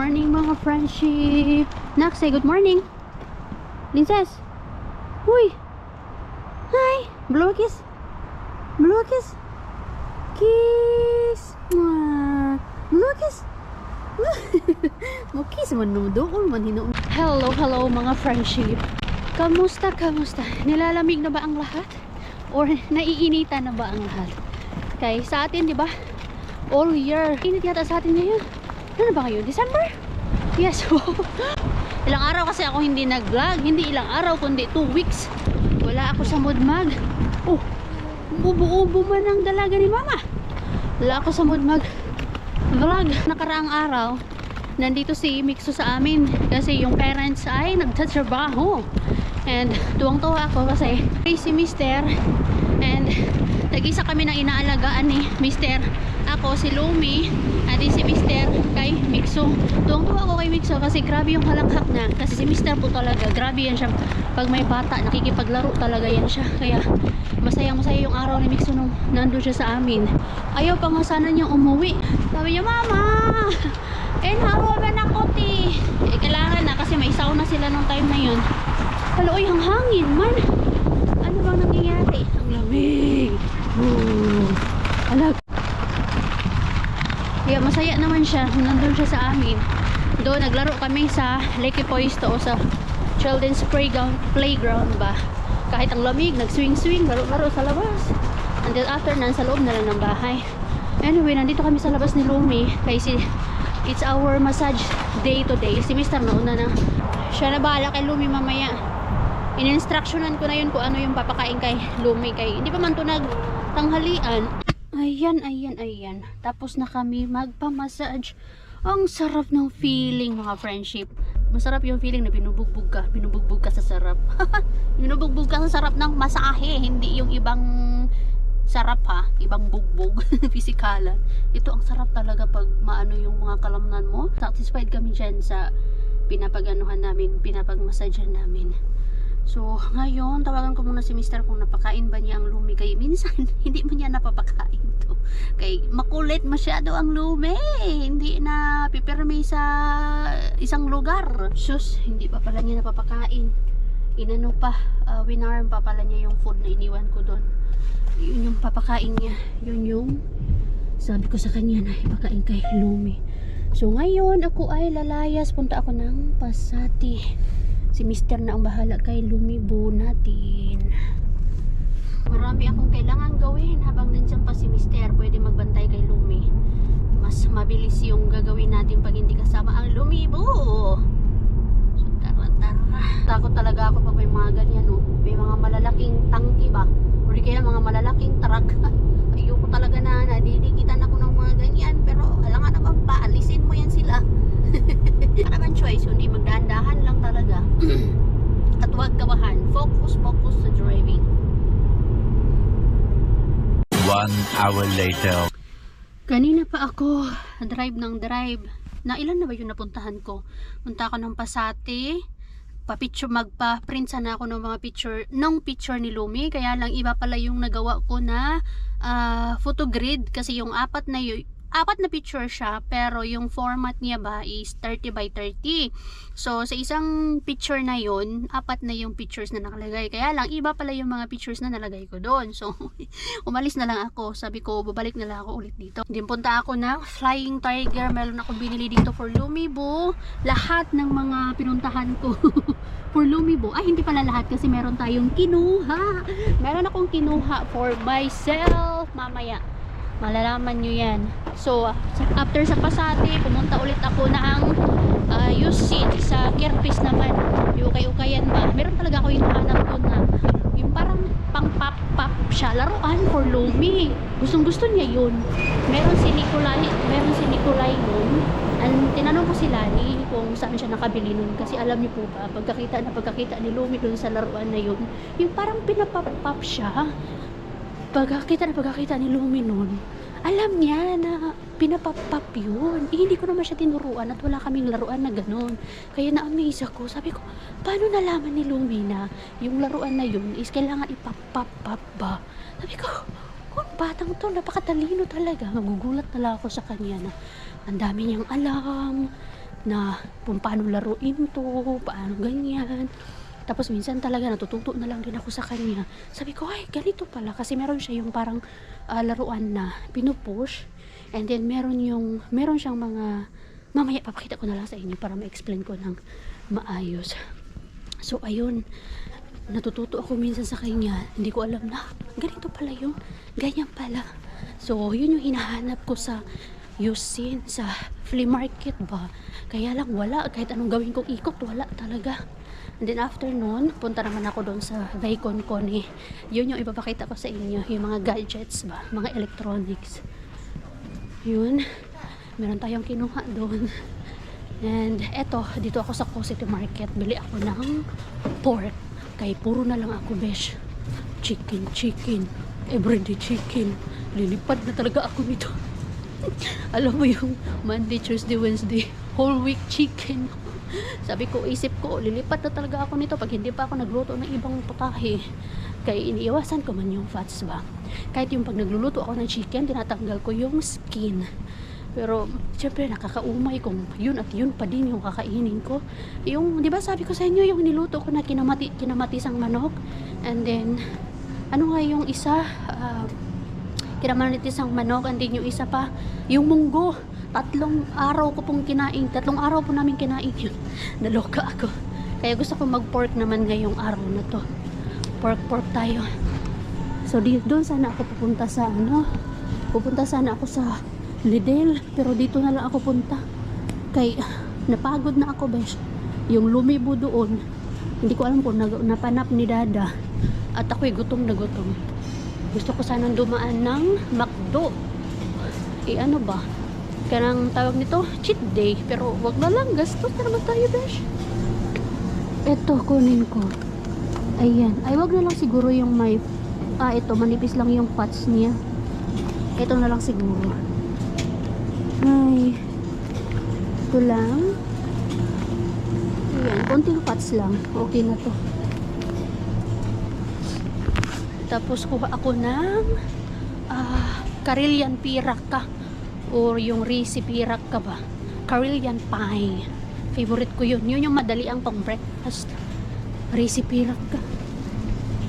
morning mga friendship. Nak, say good morning. Princess. Uy. Hi. Blow a kiss. Blow a kiss. Kiss. Mwah. Blow a kiss. Mo kiss man no doon man hino. Hello mga friendship. Kamusta? Nilalamig na ba ang lahat? Or naiinitan na ba ang lahat? Kay sa atin, di ba? All year. Init yata sa atin ngayon. Ano ba ngayon? December? Yes. Ilang araw kasi ako hindi nag-vlog. Hindi ilang araw, kundi 2 weeks. Wala ako sa mood mag. Oh, ubo-ubo man ang dalaga ni mama. Wala ako sa mood mag vlog. Nakaraang araw, nandito si Mixo sa amin. Kasi yung parents ay nagtatrabaho. And tuwang-tuwa ako kasi si Mister. And nag-isa kami ng inaalagaan ni Mister. Ako, si Lumi, at si Mister kay Mixo. Tuwang-tuwa ako kay Mixo kasi grabe yung halakhak na. Kasi si Mister po talaga, grabe yan siya. Pag may bata, nakikipaglaro talaga yan siya. Kaya masaya yung araw ni Mixo nung nandun siya sa amin. Ayaw pa nga sana niyang umuwi. Sabi niya, Mama! Hawa ba na koti? Kailangan na kasi may sauna sila nung time na yun. Haloy, ang hangin man. Ano bang nangyayari? Ang lamig. Alag. Kaya masaya naman siya. Nandun siya sa amin. Doon, naglaro kami sa Lake Poisto o sa Children's Playground ba. Kahit ang lamig, nag-swing-swing, laro-laro sa labas. And then after, nasa loob na lang ng bahay. Anyway, nandito kami sa labas ni Lumi. Kasi it's our massage day today. Si Mr. nauna na. Siya na bahala kay Lumi mamaya. In-instructionan ko na yun kung ano yung papakain kay Lumi. Kay, hindi pa man ito nagtanghalian. Ayan. Tapos na kami magpa-massage. Ang sarap ng feeling mga friendship. Masarap yung feeling na binubugbog ka sa sarap. Binubugbog ka sa sarap ng masahe. Hindi yung ibang sarap ha. Ibang bugbog. Pisikalan. Ito ang sarap talaga pag maano yung mga kalamnan mo. Satisfied kami dyan sa pinapag-anuhan namin, pinapag-massagean namin. So, ngayon, tawagan ko muna si Mister kung napakain ba niya ang Lumi. Kaya minsan, hindi mo niya napapakain to. Kaya makulit masyado ang Lumi. Hindi na pipirmi sa isang lugar. Sus, hindi pa pala niya napapakain. Inano pa, winarm pa pala niya yung food na iniwan ko doon. Yun yung papakain niya. Yun yung sabi ko sa kanya na ipakain kay Lumi. So, ngayon, ako ay lalayas. Punta ako ng Pasati. Si Mister na ang bahala kay Lumibo natin. Marami akong kailangan gawin habang nandiyan pa si Mister. Pwede magbantay kay Lumi. Mas mabilis yung gagawin natin pag hindi kasama ang Lumibo. So tara. Takot talaga ako pag may mga ganyan. Oh. May mga malalaking tangki ba? O di kaya mga malalaking truck. Ayoko talaga na nadidikitan ako ng mga ganyan. Pero alam nga naman pa, alisin mo yan sila. Para man choice, hindi magdahan-dahan lang talaga. At huwag gawahan. Focus sa driving. 1 hour later. Kanina pa ako drive. Na ilan na ba yung napuntahan ko? Punta ako ng Pasati. Magpa-print sana ako ng mga picture ni Lumi. Kaya lang iba pala yung nagawa ko na photo grid. Kasi yung apat na picture siya, pero yung format niya ba is 30 by 30. So, sa isang picture na yun, 4 na yung pictures na nakalagay. Kaya lang, iba pala yung mga pictures na nalagay ko doon. So, umalis na lang ako. Sabi ko, babalik na lang ako ulit dito. Din punta ako ng Flying Tiger. Meron ako binili dito for Lumibo. Lahat ng mga pinuntahan ko for Lumibo. Ay, hindi pala lahat kasi meron tayong kinuha. Meron akong kinuha for myself. Mamaya malalaman nyo yan. So, after sa Pasati, pumunta ulit ako na ang Yusin sa Kirpis naman. Yung ukay-ukayan ba? Meron talaga ako yung hanap doon na yung parang pang pop siya. Laruan for Lumi. Gustong-gusto niya yun. Meron si Nicolay nun. Tinanong ko si Lani kung saan siya nakabili nun. Kasi alam niyo po ba, pagkakita ni Lumi dun sa laruan na yun, yung parang pinapop siya. Pagkakita ni Lumi nun, alam niya na pinapapap yun. Hindi ko naman siya tinuruan at wala kaming laruan na ganun. Kaya na-amaze ako. Sabi ko, paano nalaman ni Lumi na yung laruan na yun is kailangan ipapap ba? Sabi ko, batang to, napakatalino talaga. Magugulat na lang ako sa kanya na ang dami niyang alam. na kung paano laruin to, paano ganyan. Tapos minsan talaga natututo na lang din ako sa kanya. Sabi ko, ay ganito pala, kasi meron siya yung parang laruan na pinupush, and then meron siyang mga, mamaya papakita ko na lang sa inyo para ma-explain ko ng maayos. So ayun, natututo ako minsan sa kanya, hindi ko alam na ganito pala yun, ganyan pala. So yun yung hinahanap ko sa Yusin, sa flea market ba. Kaya lang wala, kahit anong gawin kong ikot, wala talaga. And then after nun, punta naman ako doon sa Daikon Kone. Yun yung ipapakita ko sa inyo, yung mga gadgets ba, mga electronics. Yun, meron tayong kinuha doon. And eto, dito ako sa City Market, bili ako ng pork. Kaya puro na lang ako, besh. Chicken, everyday chicken. Lilipad na talaga ako nito. Alam mo yung Monday, Tuesday, Wednesday, whole week chicken. Sabi ko, isip ko, lilipat na talaga ako nito pag hindi pa ako nagluto ng ibang putahe. Kaya iniiwasan ko man yung fats ba. Kahit yung pag nagluluto ako ng chicken, tinatanggal ko yung skin. Pero, syempre, nakakaumay kung yun at yun pa din yung kakainin ko. Yung, di ba sabi ko sa inyo, yung niluto ko na kinamatisang manok. And then, ano nga yung isa? Kinamatisang manok. And then yung isa pa, yung munggo. 3 araw ko pong kinain. 3 araw po namin kinain yun. Naloka ako. Kaya gusto ko mag-pork naman ngayong araw na to. Pork tayo. So, doon sana ako pupunta sa pupunta sana ako sa Lidl. Pero dito na lang ako punta. Kay, napagod na ako, besh. Yung lumibo doon, hindi ko alam kung napanap ni Dada. At ako'y gutom na gutom. Gusto ko sanang dumaan ng McDo. Ano ba? Kanang tawag nito, cheat day. Pero wag na lang, gastos na naman tayo, besh. Ito, kunin ko. Ayan. Ay, wag na lang siguro yung may, ito, manipis lang yung patch niya. Ito na lang siguro. Ay, ito lang. Ayan, konting patch lang. Okay na to. Tapos kuha ako ng Carillion Piraka. Or yung Risi Piraka ba. Carillion Pie. Favorite ko yun. Yun yung madali ang pang breakfast. Risi Piraka.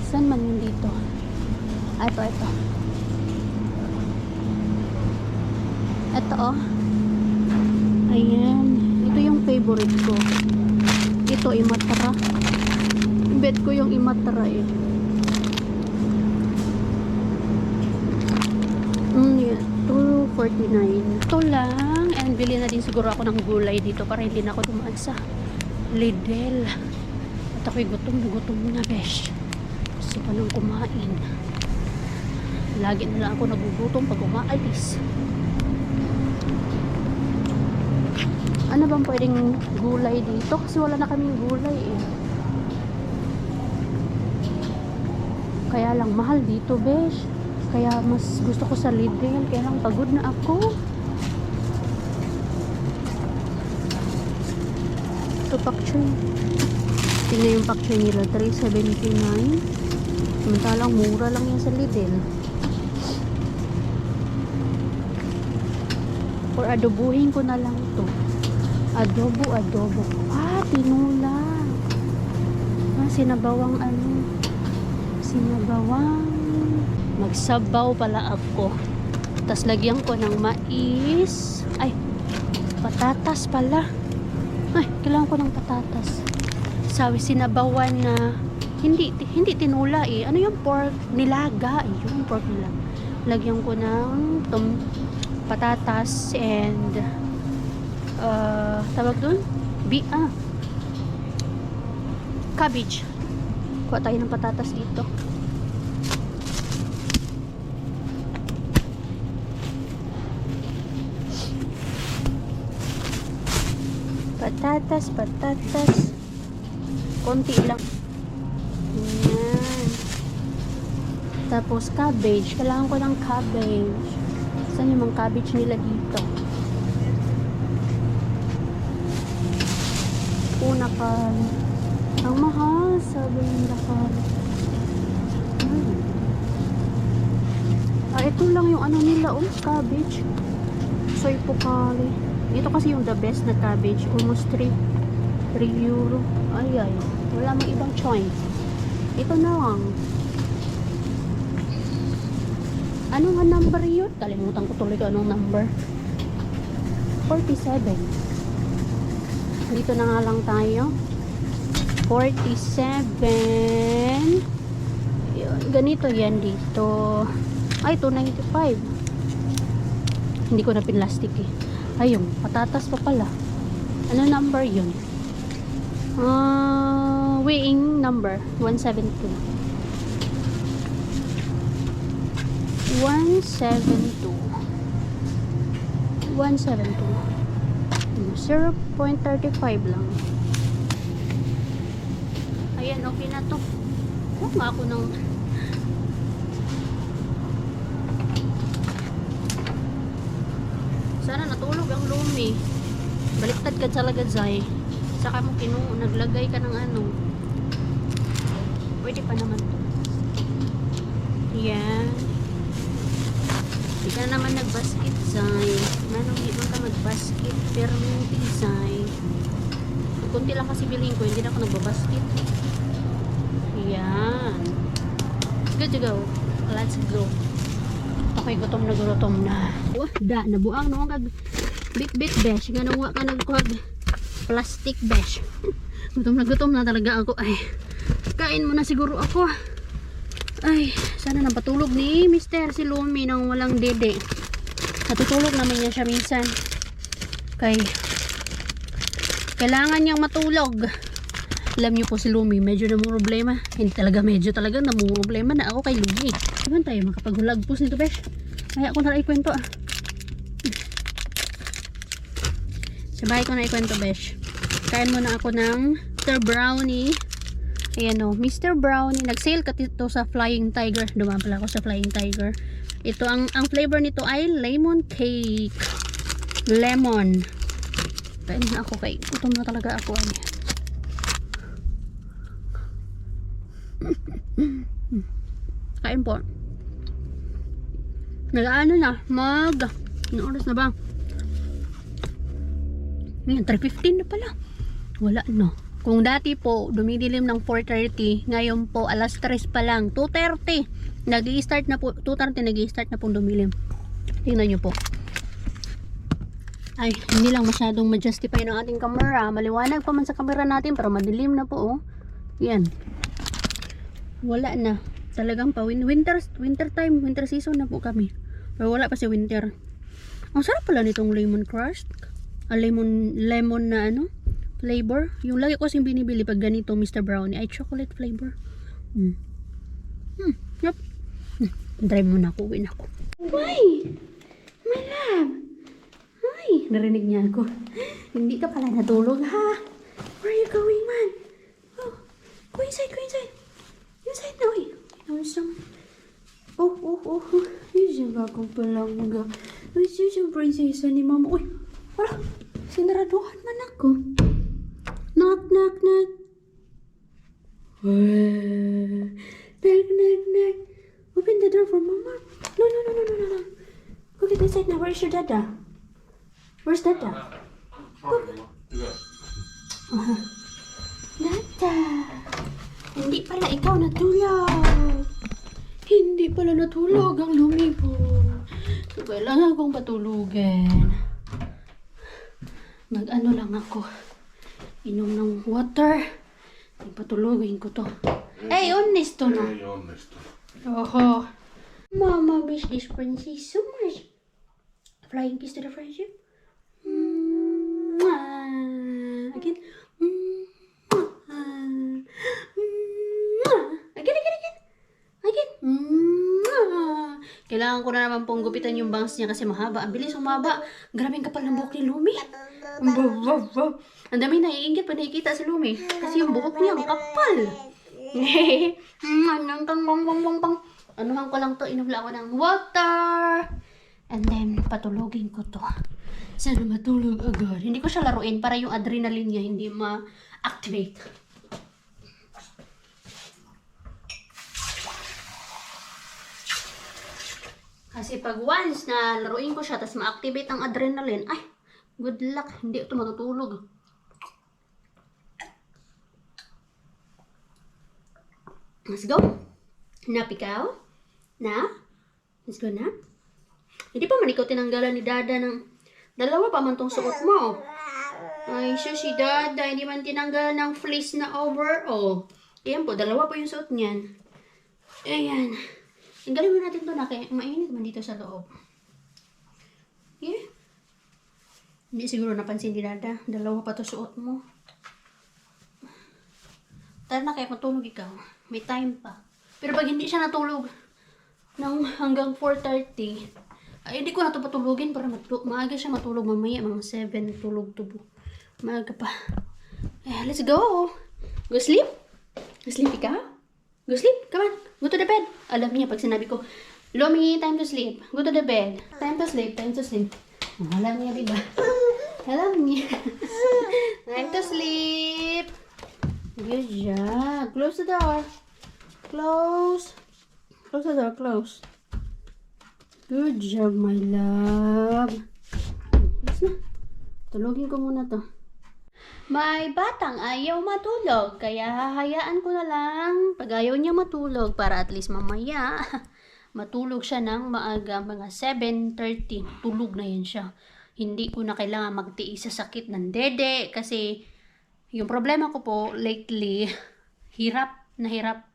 Saan man yun dito? Ito. Ito oh. Ayan. Ito yung favorite ko. Ito Imatra. Bet ko yung Imatra eh. Yeah. 249. Ito lang. And bili na din siguro ako ng gulay dito para hindi na ako dumaan sa Lidl. At ako'y gutom na besh. Gusto pa nang kumain. Lagi na lang ako nagugutom pag umaalis. Ano bang pwedeng gulay dito? Kasi wala na kaming gulay eh. Kaya lang mahal dito, besh. Kaya mas gusto ko sa Lidl. Kaya lang pagod na ako. Ito pakchoy. Tingnan yung pakchoy nila. 3.79. Samantalang mura lang yan sa Lidl. Or adobuhin ko na lang to. Adobo. Tinula. Sinabawang Sinabawang. Magsabaw pala ako. Tapos lagyan ko ng mais. Ay, patatas pala. Ay, kailangan ko ng patatas. Sabi, sinabawan na hindi tinula eh. Ano yung pork nilaga? Yung pork nilaga. Lagyan ko ng patatas and tawag dun? Cabbage. Kuha tayo ng patatas dito. Patatas. Konti lang. Ayan. Tapos cabbage. Kailangan ko ng cabbage. Saan yung mga cabbage nila dito? Una ka. Ang mahal. Sabi nila ka. Ito lang yung ano nila. Cabbage. Soy pokali. Ito kasi yung the best na cabbage. Almost 3 euro. Ay, wala mang ibang choice. Ito na lang. Ano nga number yun? Kalimutan ko tuloy kung anong number. 47. Dito na nga lang tayo. 47. Yun. Ganito yan dito. Ay, 295. Hindi ko na pinlastic eh. Ayun, patatas pa pala. Ano number yun? Weighing number 172. 172. 0.35 lang. Ayan, okay na to. Huwag nga ako ng sana natulog ang lumi. Baliktad ka talaga, Zay. Saka mo naglagay ka ng ano. Pwede pa naman to. Yan. Di ka naman nagbasket, Zay. Manong di ka magbasket. Pero minti, Zay. Kunti lang kasi bilhin ko. Hindi na ako nagbabasket. Yan. Good to go. Let's go. Okay, gutom na. Nabuang no kag bit besh. Nga nang ka nagkuhag plastic besh. Gutom na talaga ako. Ay, kain muna siguro ako. Ay, sana napatulog ni Mr. si Lumi nang walang dede. Natutulog naman niya siya minsan. Kailangan niyang matulog. Alam niyo po si Lumi, medyo namang problema. Hindi talaga, medyo talaga namang problema na ako kay Lumi. Diban tayo makapaghulagpos nito, besh? Kaya ako na ikwento Sabay ko na ikwento, besh. Kain muna ako ng Mr. Brownie. Ayan o, Mr. Brownie. Nag-sale ka dito sa Flying Tiger. Dumaan pala ako sa Flying Tiger. Ito, ang flavor nito ay lemon cake. Lemon. Kain na ako kay. Gutom na talaga ako. Kain po. Nag-ano na? Anong oras na ba? Ngayon, 3:15 na pala. Wala no. Kung dati po, dumidilim ng 4:30, ngayon po, alas 3 pa lang, 2:30. Nag-i-start na po, 2:30 nag-i-start na po dumilim. Tingnan nyo po. Ay, hindi lang masyadong ma-justify ng ating camera. Maliwanag pa man sa camera natin, pero madilim na po, oh. Yan. Wala na. Talagang pa, winter time, winter season na po kami. Pero wala pa si winter. Ang sarap pala nitong lemon crust. Lemon na ano? Flavor. Yung lagi ko kasing binibili pag ganito, Mr. Brownie, ay chocolate flavor. Yep. Drive muna ako, uwi na ako. Why? My love. Ay, narinig niya ako. Hindi ka pala natulog, ha? Where are you going, man? Oh, go inside. Inside na, uy. Yung gagawin pala mga. Yung prinsesa ni mama. Uy, wala. Sinaraduhan man ako. Knock. Knock. Open the door for mama. No. Go get inside now. Where's your dada? Where's dada? Dada. Hindi pala ikaw natulog. Hindi pala natulog ang lumibo. So, kailangan kong patulugan. Mag-ano lang ako. Inom ng water. Patulugin ko to. Hey, honest to no? Oho. Mama miss this princess so much. Flying kiss to the friendship. Again. Again. Kailangan ko na naman pong gupitan yung bangs niya kasi mahaba. Ang bilis humaba. Grabing kapal ng buhok ni Lumi. Ang dami naiingit pa nakikita si Lumi. Kasi yung buhok niya ang kapal. Anuhan ko lang to. Inubla ko ng water. And then, patulogin ko to. Sana matulog agad. Hindi ko siya laruin para yung adrenaline niya hindi ma-activate. Kasi pag once na laruin ko siya, tapos ma-activate ang adrenaline, ay, Good luck. Hindi ito matutulog. Let's go. Nap ikaw? Na? Let's go na. Hindi pa man ikaw tinanggalan ni Dada ng dalawa pa man tong suot mo. Ay, si Dada, hindi man tinanggalan ng fleece na overall. Ayan po, dalawa po yung suot niyan. Ayan. Tanggalin mo natin to na kaya mainit man dito sa loob. Yeah. Hindi siguro napansin ni Dada. Dalawa pa to suot mo. Tara na kaya matulog ikaw. May time pa. Pero pag hindi siya natulog ng hanggang 4:30, ay hindi ko na ito patulugin para maaga siya matulog mamaya. Mga 7 tulog tubo. Maaga pa. Eh, let's go. Go sleep. Go sleep ikaw. Go sleep. Come on. Go to the bed. Alam niya pag sinabi ko, Lomi, time to sleep. Go to the bed. Time to sleep. Time to sleep. Oh, alam niya, diba? Alam niya. Time to sleep. Good job. Close the door. Close. Close the door. Close. Good job, my love. Tapos na. Tulogin ko muna to. May batang ayaw matulog, kaya hahayaan ko na lang pag ayaw niya matulog para at least mamaya matulog siya ng maaga, mga 7:30. Tulog na yan siya. Hindi ko na kailangan magtiis sa sakit ng dede kasi yung problema ko po lately, hirap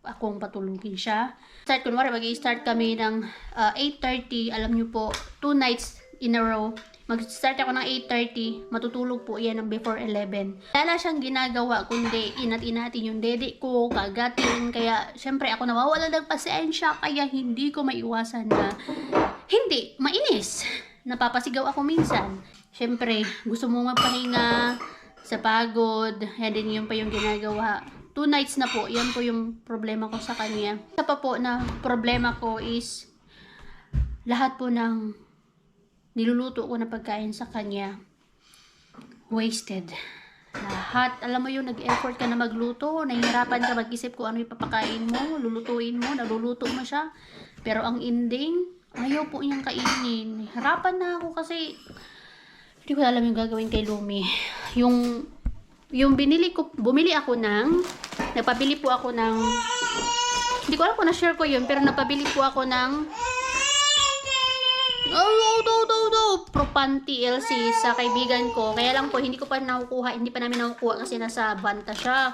akong patulugin siya. Kunwari mag-i-start kami ng 8:30, alam niyo po, 2 nights in a row. Mag-start ako ng 8:30, matutulog po yan ng before 11. Wala siyang ginagawa kundi inat-inatin yung dede ko, kagatin. Kaya syempre ako nawawala ng pasensya, kaya hindi ko maiwasan na hindi mainis. Napapasigaw ako minsan. Syempre, gusto mo mapahinga sa pagod, yan din yun pa yung ginagawa. 2 nights na po, yan po yung problema ko sa kanya. Isa pa po na problema ko is lahat po ng niluluto ko na pagkain sa kanya, wasted. Lahat, alam mo yung nag-effort ka na magluto, nahihirapan ka mag-isip kung ano yung papakain mo, lulutuin mo, naluluto mo siya. Pero ang ending, ayaw po niyang kainin. Nahihirapan na ako kasi hindi ko alam yung gagawin kay Lumi. Yung bumili ako nagpabili po ako ng, hindi ko alam kung na-share ko yun, pero napabili po ako ng Propan TLC sa kaibigan ko. Kaya lang po, hindi pa namin nakukuha kasi nasa banta siya.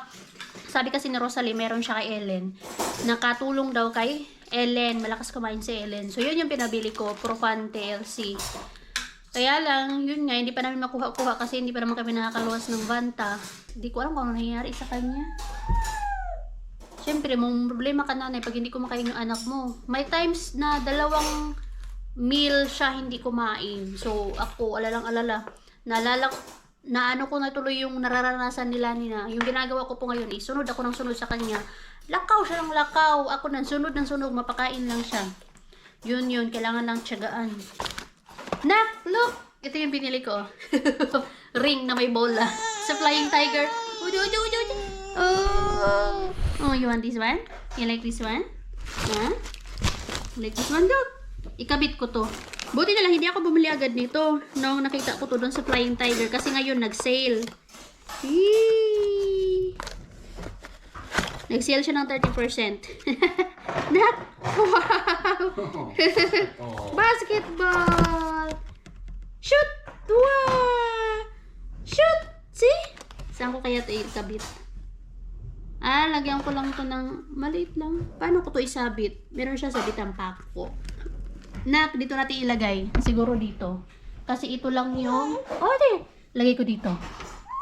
Sabi kasi ni Rosalie, meron siya kay Ellen. Nakatulong daw kay Ellen. Malakas kumain si Ellen. So, yun yung pinabili ko, Propan TLC. Kaya lang, yun nga, hindi pa namin makuha-kuha kasi hindi pa naman kami nakakaluwas ng banta. Hindi ko alam kung ano nangyayari sa kanya. Siyempre, mong problema ka nanay pag hindi kumakain yung anak mo. May times na 2 meal siya hindi kumain. So, ako, alalang-alala. Naano ko na tuloy yung nararanasan nila nina. Yung ginagawa ko po ngayon, sunod ako ng sunod sa kanya. Lakaw siya ng lakaw. Ako ng sunod, mapakain lang siya. Yun, kailangan lang tiyagaan. Nak, look! Ito yung binili ko. Ring na may bola. Sa Flying Tiger. Oh, you want this one? You like this one? Huh? You like this one, look? Ikabit ko to. Buti na lang hindi ako bumili agad nito nung nakita ko to doon sa Flying Tiger kasi ngayon nag-sale. Nag-sale siya ng 30%. Nak! Wow! Basketball! Shoot! Wow! Shoot! See? Saan ko kaya ito ikabit? Lagyan ko lang to ng maliit lang. Paano ko to isabit? Meron siya sa bitang pako. Nak, dito natin ilagay. Siguro dito. Kasi ito lang yung... lagay ko dito.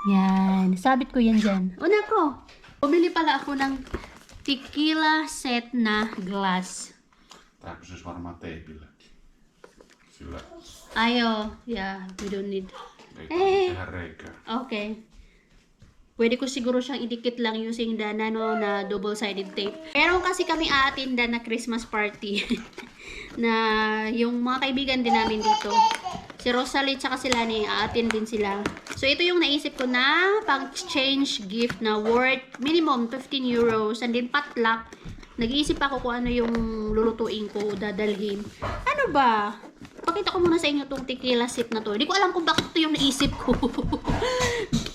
Yan. Sabit ko yan dyan. Nako. Bumili pala ako ng tequila set na glass. Tää pysyisi varmaan teipilläkin. Sillä Yeah, we don't need. ei tehdä reikää. Okay. Pwede ko siguro siyang idikit lang using the nano na double-sided tape. Meron kasi kami aatinda na Christmas party. Na yung mga kaibigan din namin dito. Si Rosalie tsaka si Lani, aatin din sila. So, ito yung naisip ko na pang-exchange gift na worth minimum 15 euros. And then, potluck. Nag-iisip ako kung ano yung lulutuin ko, dadalhin. Ano ba? Pakita ko muna sa inyo tong tequila sip na to. Hindi ko alam kung bakit ito yung naisip ko.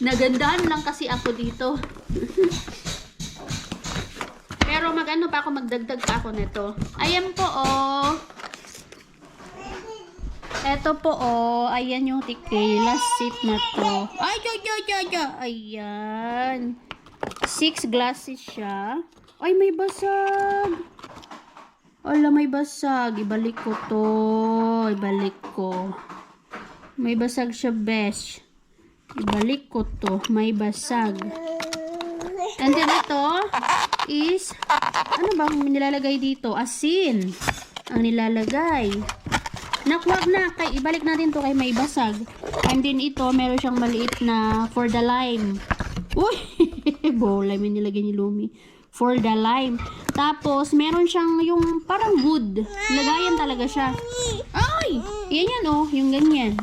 Nagandahan lang kasi ako dito. Pero mag-ano pa ako, magdagdag pa ako nito. Ayan po, oh. Eto po, oh. Ayan yung tequila sip na to. Ay, ayan. 6 glasses siya. Ay, may basag. Ala, may basag. Ibalik ko to. Ibalik ko. May basag siya, besh. Ibalik ko to. May basag. And then ito is, ano bang nilalagay dito? Asin. Ang nilalagay. Nakwag na. Ibalik natin to kay may basag. And then ito, meron siyang maliit na for the lime. Uy! Bola, may nilagay ni Lumi. For the lime. Tapos, meron siyang yung parang wood. Lagayan talaga siya. Ay! Yan oh. Yung ganyan.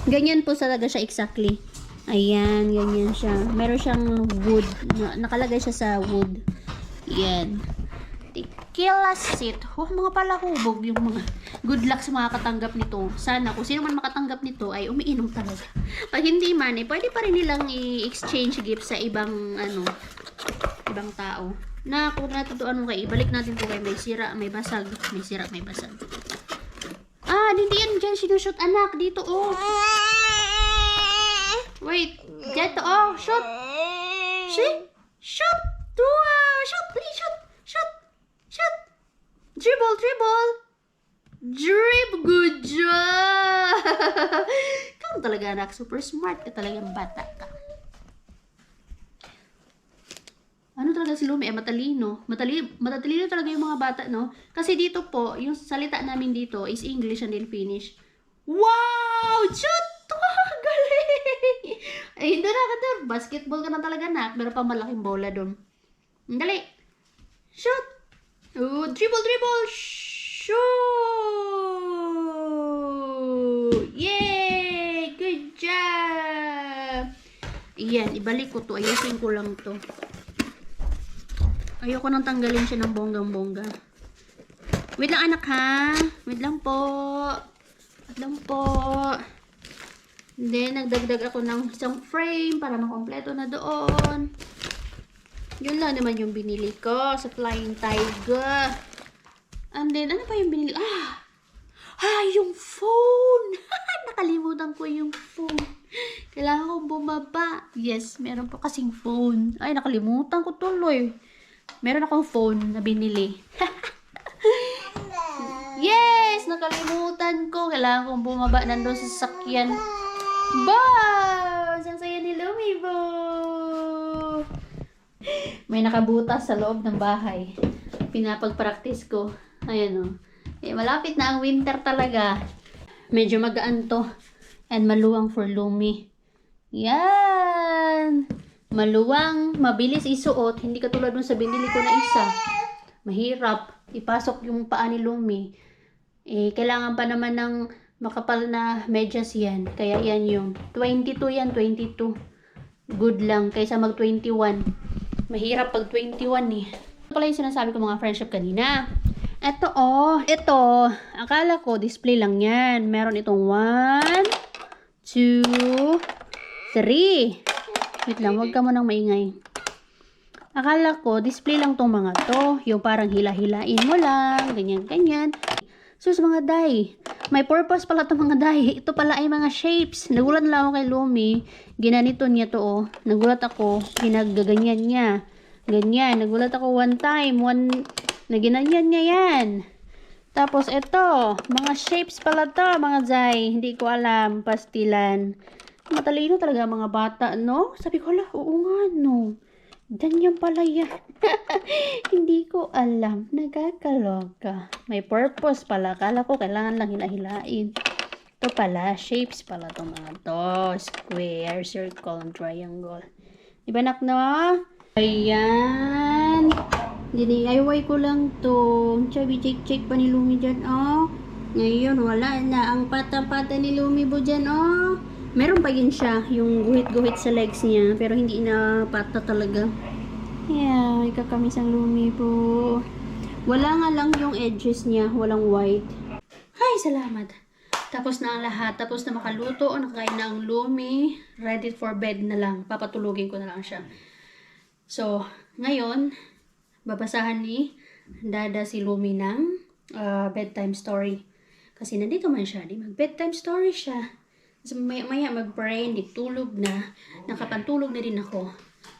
Ganyan po talaga siya exactly. Ayan, ganyan siya. Meron siyang wood. Nakalagay siya sa wood. Yan. Tequila sit. Oh, mga palahubog yung mga good luck sa mga katanggap nito. Sana kung sino man makatanggap nito ay umiinom talaga. Pag hindi man, pwede pa rin nilang i-exchange gift sa ibang ibang tao. Na kung natin to ibalik natin to kay may sira, may basag. May sira, may basag. Hindi yan dyan sinushoot, anak. Dito, oh. Wait. Dito, oh. Shoot. See? Shoot. Shoot. Please, shoot. Shoot. Shoot. Dribble. Good job. Kamu talaga, anak. Super smart ka talagang bata ka. Ano talaga si Lumi? Matalino. Matalino talaga yung mga bata, no? Kasi dito po, yung salita namin dito is English and then Finnish. Wow! Shoot! Galing! Ay, hindi na ka doon. Basketball ka na talaga, nak. Meron pa malaking bola doon. Dali. Shoot! Oh, dribble! Shoot! Yay! Good job! Iyan, ibalik ko to. Ayusin ko lang to. Ayoko nang tanggalin siya ng bonggang-bongga. Wait lang, anak, ha? Wait lang po. Then, nagdagdag ako ng isang frame para makompleto na doon. Yun lang naman yung binili ko sa Flying Tiger. And then, ano pa yung binili? Yung phone! Nakalimutan ko yung phone. Kailangan kong bumaba. Yes, meron po kasing phone. Ay, nakalimutan ko tuloy. Meron akong phone na binili. Yes! Nakalimutan ko. Kailangan kong bumaba nandun sa sasakyan. Boss! Ang saya ni Lumi, bo! May nakabutas sa loob ng bahay. Pinapag-practice ko. Ayan o. Malapit na ang winter talaga. Medyo magaan to. And maluwang for Lumi. Yan! Maluwang, mabilis isuot, hindi katulad dun sa binili ko na isa. Mahirap ipasok yung paa ni Lumi. Kailangan pa naman ng makapal na medyas yan. Kaya yan yung 22 yan, 22. Good lang kaysa mag 21. Mahirap pag 21 eh. Ito pala yung sinasabi ko mga friendship kanina. Ito akala ko display lang yan. Meron itong 1, 2, 3. Wait lang, huwag ka mo nang maingay. Akala ko, display lang tong mga to. Yung parang hila-hilain mo lang. Ganyan. Sus, mga day. May purpose pala itong mga day. Ito pala ay mga shapes. Nagulat lang ako kay Lumi. Ginanito niya to, oh. Nagulat ako. Ginagaganyan niya. Ganyan. Nagulat ako one time. Na ginanyan niya yan. Tapos, ito. Mga shapes pala to, mga day. Hindi ko alam. Pastilan. Matalino talaga mga bata, no? Sabi ko, oo nga, no? Ganyan pala yan. Hindi ko alam. Nagkakaloka. May purpose pala. Kala ko kailangan lang hilahilain. Ito pala, shapes pala itong mga to. Square, circle, triangle. Diba, nak, no? Ayan. DIY ko lang to. Sabi, check pa ni Lumi dyan, oh. Ngayon, wala na. Ang pata-pata ni Lumi po dyan, oh. Meron pa yun siya, yung guhit-guhit sa legs niya, pero hindi na pata talaga. Yeah, ikakamis ang Lumi po. Wala nga lang yung edges niya, walang white. Ay, salamat. Tapos na ang lahat. Tapos na makaluto. Nakakain na ang Lumi. Ready for bed na lang. Papatulugin ko na lang siya. So, ngayon, babasahan ni Dada si Lumi ng bedtime story. Kasi nandito man siya. Di mag-bedtime story siya. So, maya mag-brain. Di tulog na. Nakapantulog na din ako.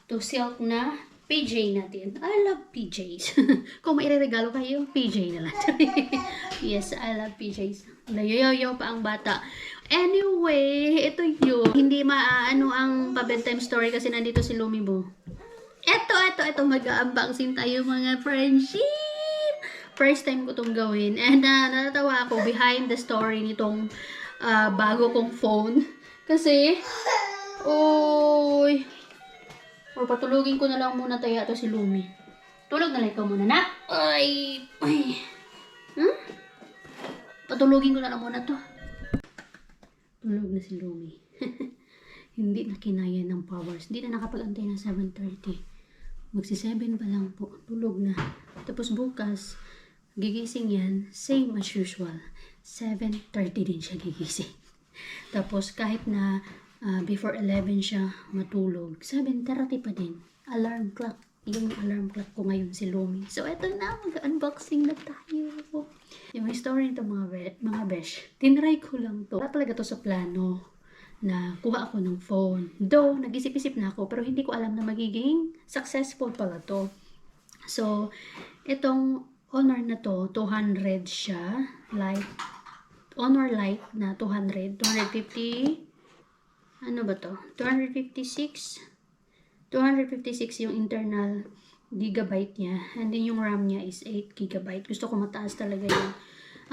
To silk na PJ natin. I love PJs. Kung may regalo kayo, PJ na lang. Yes, I love PJs. Layoyoyo pa ang bata. Anyway, ito yun. Hindi maaano ang pa-bedtime story kasi nandito si Lumibo. Ito. Mag-unboxing tayo mga friendship. First time ko itong gawin. And natatawa ako behind the story nitong bago kong phone. Kasi, or patulugin ko na lang muna tayo ito si Lumi. Tulog na lang ikaw muna na. Ay. Patulugin ko na lang muna to. Tulog na si Lumi. Hindi na kinaya ng powers. Hindi na nakapag-antay ng 7:30. Magsi-7 pa lang po. Tulog na. Tapos bukas, gigising yan, same as usual. 7:30 din siya gigising. Tapos kahit na before 11 siya matulog, 7:30 pa din. Alarm clock. Yung alarm clock ko ngayon si Lumi. So, eto na. Mag-unboxing na tayo. Yung story nito mga besh. Tinry ko lang to. Wala talaga to sa plano na kuha ako ng phone. Though, nag-isip-isip na ako, pero hindi ko alam na magiging successful pala to. So, itong Honor na to, 200 siya. Honor Light na 200. 250. Ano ba to? 256 yung internal gigabyte niya. And then yung RAM niya is 8 gigabyte. Gusto ko mataas talaga yung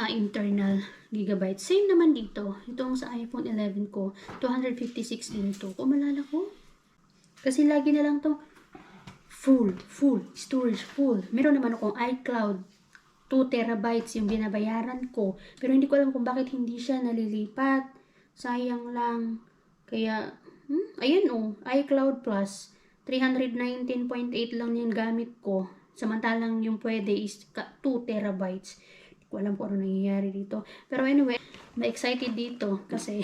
internal gigabyte. Same naman dito. Itong sa iPhone 11 ko, 256 din to. Kung malala ko. Kasi lagi na lang to full. Storage full. Meron naman akong iCloud. 2 terabytes yung binabayaran ko. Pero hindi ko alam kung bakit hindi siya nalilipat. Sayang lang. Kaya, ayan iCloud Plus, 319.8 lang yung gamit ko. Samantalang yung pwede is 2 terabytes. Hindi ko alam kung ano nangyayari dito. Pero anyway, na-excited dito kasi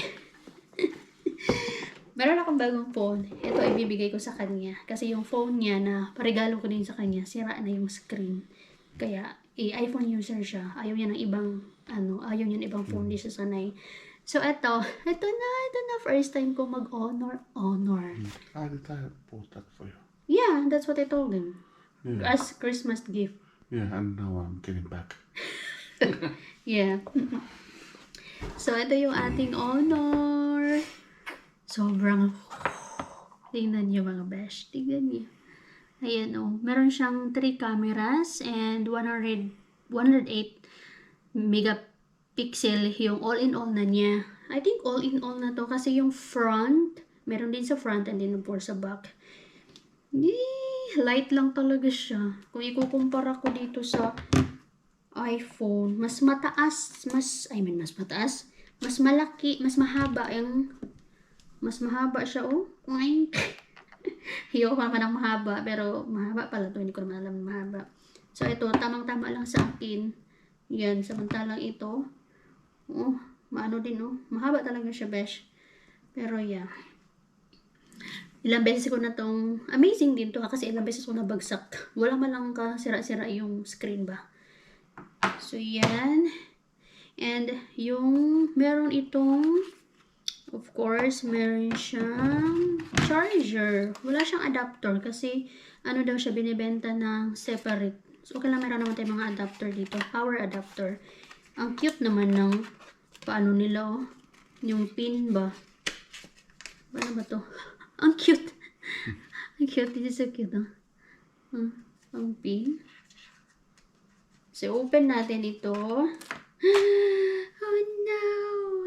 meron akong bagong phone. Ito ibibigay ko sa kanya. Kasi yung phone niya na paregalo ko din sa kanya, sira na yung screen. Kaya, iPhone user siya. Ayaw niya ng ibang phone, di siya sanay. So, ito na first time ko mag-honor. Did I bought that for you? Yeah, that's what I told him. Yeah. As Christmas gift. Yeah, and now I'm getting back. Yeah. So, ito yung ating honor. Sobrang, tingnan niyo mga besh. Tingnan niyo. Ayan meron siyang 3 cameras and 108 megapixel yung all-in-all na niya. I think all-in-all na to kasi yung front, meron din sa front and then of course sa back. Light lang talaga siya. Kung ikukumpara ko dito sa iPhone, mas mataas, mas malaki, mas mahaba siya Ayoko naman ng mahaba, pero mahaba pala to, hindi ko naman alam mahaba. So ito, tamang-tama lang sa akin. Yan, samantalang ito, maano din mahaba talaga siya, besh. Pero yeah. Ilang beses ko na tong, amazing din to kasi ilang beses ko nabagsak. Wala man lang sira-sira yung screen ba. So yan. And yung meron itong, of course, meron siyang charger. Wala siyang adapter kasi daw siya binibenta ng separate. So, okay lang meron naman tayong mga adapter dito. Power adapter. Ang cute naman ng paano nila yung pin ba. Ano ba to? Ang cute. Ang cute. This is so cute. Ang pin. So, open natin ito. Oh no!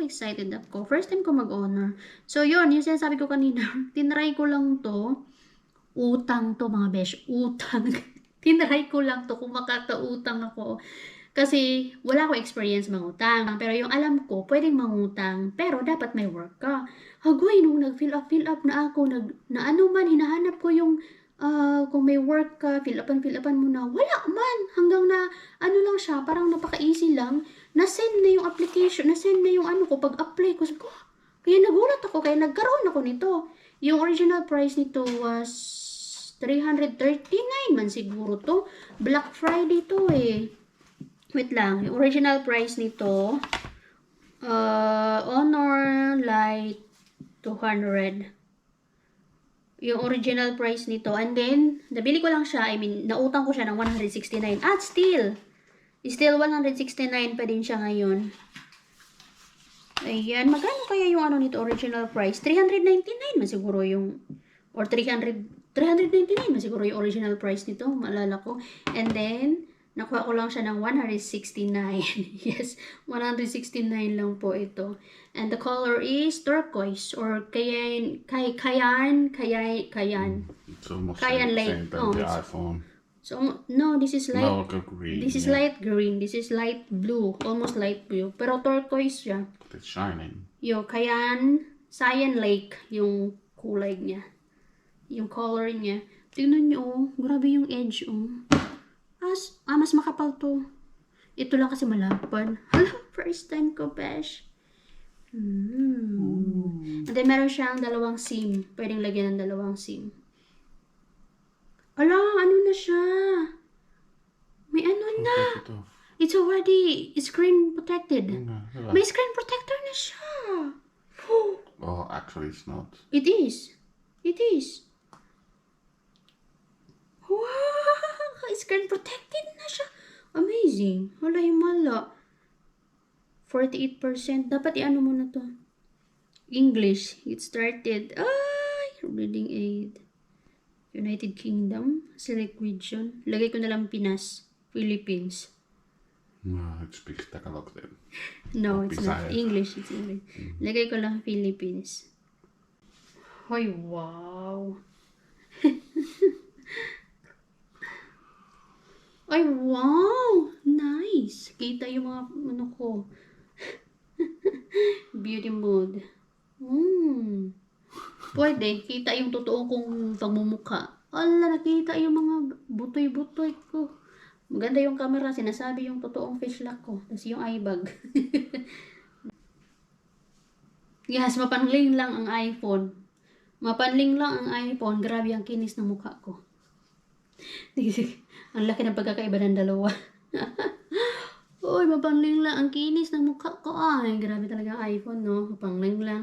Excited ako. First time ko mag-honor. So, yun. Yung sinasabi ko kanina. Tinry ko lang to. Utang to, mga besh. Utang. Tinry ko lang to kung makakautang ako. Kasi, wala ko experience mangutang. Pero yung alam ko, pwedeng mangutang. Pero, dapat may work ka. Hagoy, nung nag-fill up na ako, hinahanap ko yung kung may work ka, fill upan mo na. Wala man. Hanggang na, ano lang siya, parang napaka-easy lang. Na-send na yung application, na-send na yung ano ko, pag-apply ko. Sabi ko, kaya nagulat ako, kaya nagkaroon ako nito. Yung original price nito was 339 man siguro to. Black Friday to eh. Wait lang, yung original price nito, Honor Light 200. Yung original price nito. And then, nabili ko lang siya. I mean, nautang ko siya ng 169. At still 169 pa din siya ngayon. Ayan. Magkano kaya yung ano nito, original price? 399 man siguro yung, or 399 man siguro yung original price nito. Maalala ko. And then, nakuha ko lang siya ng 169. Yes, 169 lang po ito. And the color is turquoise or cayenne. It's almost Cayenne light. same than Oh, the it's- iPhone. So, no, this is light. No, like a green. This is yeah. light green. This is light blue. Almost light blue. Pero turquoise siya. But it's shining. Yung cyan lake yung kulay niya. Yung color niya. Tingnan niyo, oh. Grabe yung edge, oh. Mas makapal to. Ito lang kasi malapad. Hala, first time ko, besh. And then, meron siyang dalawang SIM. Pwedeng lagyan ng dalawang SIM. Ala, ano na siya? May ano na. Take it off. It's already screen protected. No, look at May that. screen protector na siya. Oh, actually, it's not. It is. It is. Wow! Screen protected na siya. Amazing. Wala yung mala. 48%. Dapat i-ano mo na to. English. It started. Ay! Reading aid. United Kingdom. Select region. Lagay ko na lang Pinas. Philippines. No, it speaks Tagalog then. No, Oh, it's not. Bisaya. English. It's English. Lagay ko lang Philippines. Hoy, wow. Ay, wow! Nice! Kita yung mga, ano ko. Beauty mode. Pwede. Kita yung totoo kong pagmumukha. Ala, nakita yung mga butoy-butoy ko. Maganda yung camera. Sinasabi yung totoong face lock ko. Tapos yung eye bag. Yes, mapanling lang ang iPhone. Mapanling lang ang iPhone. Grabe ang kinis ng mukha ko. Ang laki ng pagkakaiba ng dalawa. Uy, mapanling lang ang kinis ng mukha ko. Ay, grabe talaga ang iPhone, no? Mapanling lang.